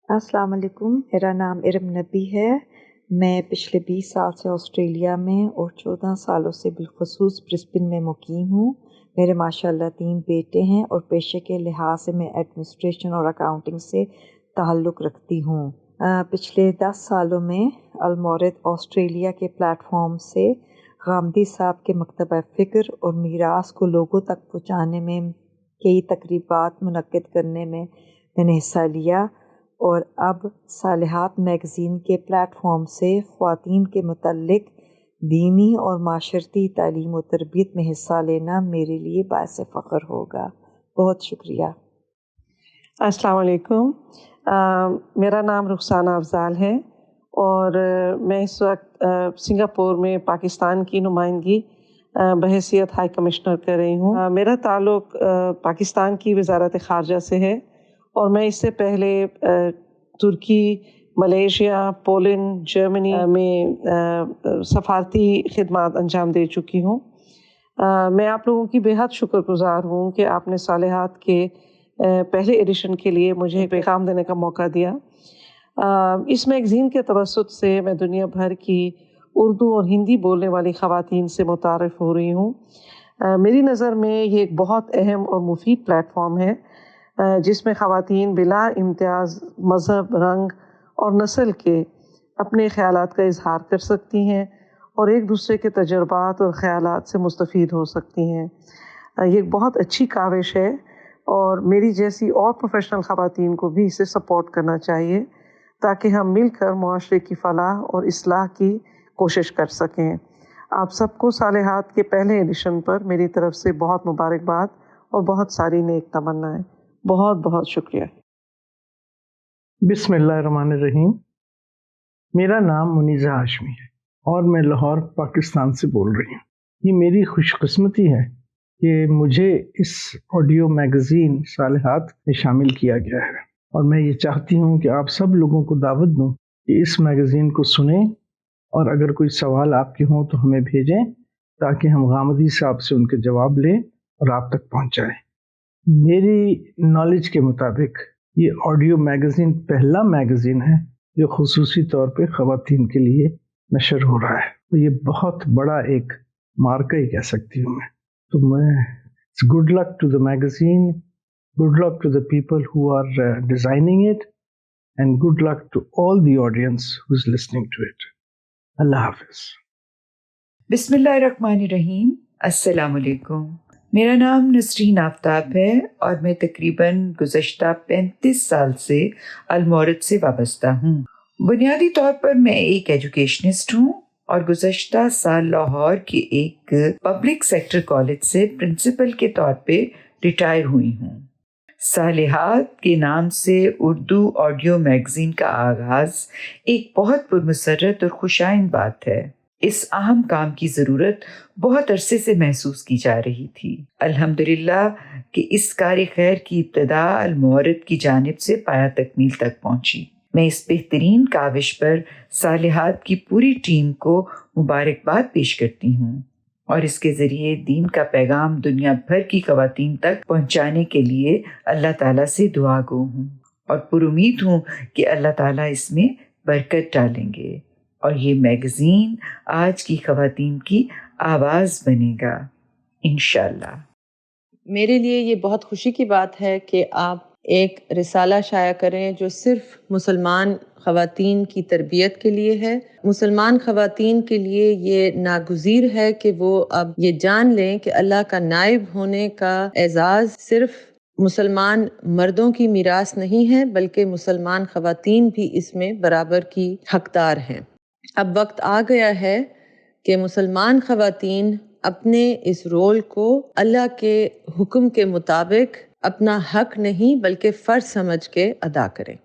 अस्सलाम वालेकुम, मेरा नाम इरम नबी है। मैं पिछले 20 साल से ऑस्ट्रेलिया में और 14 सालों से बिलखसूस ब्रिस्बेन में मुकीम हूँ। मेरे माशाअल्लाह 3 बेटे हैं और पेशे के लिहाज से मैं एडमिनिस्ट्रेशन और अकाउंटिंग से ताल्लुक़ रखती हूँ। पिछले 10 सालों में अलमौरद ऑस्ट्रेलिया के प्लेटफॉर्म से गामदी साहब के मकतब फ़िक्र और मीरास को लोगों तक पहुँचाने में कई तकरीबात मुनक्किद करने में मैंने हिस्सा लिया और अब सालिहात मैगज़ीन के प्लेटफॉर्म से ख़वातीन के मुतल्लिक़ दीनी और माशरती तालीम और तरबियत में हिस्सा लेना मेरे लिए बाइस फ़ख्र होगा। बहुत शुक्रिया। अस्सलाम वालेकुम। मेरा नाम रुखसाना अफ़ज़ाल है और मैं इस वक्त सिंगापुर में पाकिस्तान की नुमाइंदगी बहैसियत हाई कमिश्नर कर रही हूँ। मेरा ताल्लुक़ पाकिस्तान की वज़ारत ख़ारजा से है और मैं इससे पहले तुर्की, मलेशिया, पोलैंड, जर्मनी में सफारती खिदमात अंजाम दे चुकी हूँ। मैं आप लोगों की बेहद शुक्रगुज़ार हूँ कि आपने सालिहात के पहले एडिशन के लिए मुझे पैगाम देने का मौका दिया। इस मैगज़ीन के तवस्सुत से मैं दुनिया भर की उर्दू और हिंदी बोलने वाली ख़वातीन से मुतारिफ़ हो रही हूँ। मेरी नज़र में ये एक बहुत अहम और मुफीद प्लेटफॉर्म है जिसमें ख़वातीन बिला इम्तियाज़ मज़हब, रंग और नस्ल के अपने ख़यालात का इजहार कर सकती हैं और एक दूसरे के तजुर्बात और ख़यालात से मुस्तफ़ीद हो सकती हैं। ये एक बहुत अच्छी काविश है और मेरी जैसी और प्रोफेशनल ख़वातीन को भी इसे सपोर्ट करना चाहिए ताकि हम मिलकर मुआशरे की फ़लाह और इस्लाह की कोशिश कर सकें। आप सबको सालिहात के पहले एडिशन पर मेरी तरफ से बहुत मुबारकबाद और बहुत सारी नेक तमन्नाएं। बहुत बहुत शुक्रिया। बिस्मिल्लाहिर्रहमानिर्रहीम। मेरा नाम मुनीज़ा हाशमी है और मैं लाहौर पाकिस्तान से बोल रही हूँ। ये मेरी खुशकिस्मती है कि मुझे इस ऑडियो मैगज़ीन सालिहात में शामिल किया गया है और मैं ये चाहती हूँ कि आप सब लोगों को दावत दूँ कि इस मैगज़ीन को सुनें और अगर कोई सवाल आपके हों तो हमें भेजें ताकि हम गामदी साहब से उनके जवाब लें और आप तक पहुँचाएँ। मेरी नॉलेज के मुताबिक ये ऑडियो मैगज़ीन पहला मैगज़ीन है जो खुसूसी तौर पे ख़वातीन के लिए नशर हो रहा है, तो ये बहुत बड़ा एक मार्का ही कह सकती हूँ मैं। तो मैं good luck to the magazine, good luck to the people who are designing it and good luck to all the audience who is listening to it. अल्लाह हाफ़िज़। बिस्मिल्लाहिर्रहमानिर्रहीम। अस्सलाम वालेकुम। मेरा नाम नसरीन आफ्ताब है और मैं तकरीबन गुज़श्ता 35 साल से अलमौरद से वाबस्ता हूँ। बुनियादी तौर पर मैं एक एजुकेशनिस्ट हूँ और गुज़श्ता साल लाहौर के एक पब्लिक सेक्टर कॉलेज से प्रिंसिपल के तौर पे रिटायर हुई हूँ। सालिहात के नाम से उर्दू ऑडियो मैगज़ीन का आगाज़ एक बहुत पुरमसरत और खुशाइन बात है। इस अहम काम की ज़रूरत बहुत अरसे से महसूस की जा रही थी। अल्हम्दुलिल्लाह कि इस कार्य खैर की इब्तिदा अलमौरद की जानिब से पाया तकमील तक पहुंची। मैं इस बेहतरीन काविश पर सालिहात की पूरी टीम को मुबारकबाद पेश करती हूँ और इसके ज़रिए दीन का पैगाम दुनिया भर की ख़वातीन तक पहुँचाने के लिए अल्लाह ताला से दुआ गो हूँ और पुरुमीद हूँ कि अल्लाह ताला इसमें बरकत डालेंगे और ये मैगज़ीन आज की ख़वातीन की आवाज़ बनेगा इंशाअल्लाह। मेरे लिए ये बहुत खुशी की बात है कि आप एक रिसाला शाया करें जो सिर्फ मुसलमान ख़वातीन की तरबियत के लिए है। मुसलमान ख़वातीन के लिए ये नागुज़ीर है कि वो अब ये जान लें कि अल्लाह का नाइब होने का एज़ाज़ सिर्फ मुसलमान मर्दों की मीरास नहीं है बल्कि मुसलमान ख़वातीन भी इसमें बराबर की हकदार हैं। अब वक्त आ गया है कि मुसलमान ख़वातीन अपने इस रोल को अल्लाह के हुक्म के मुताबिक अपना हक नहीं बल्कि फ़र्ज़ समझ के अदा करें।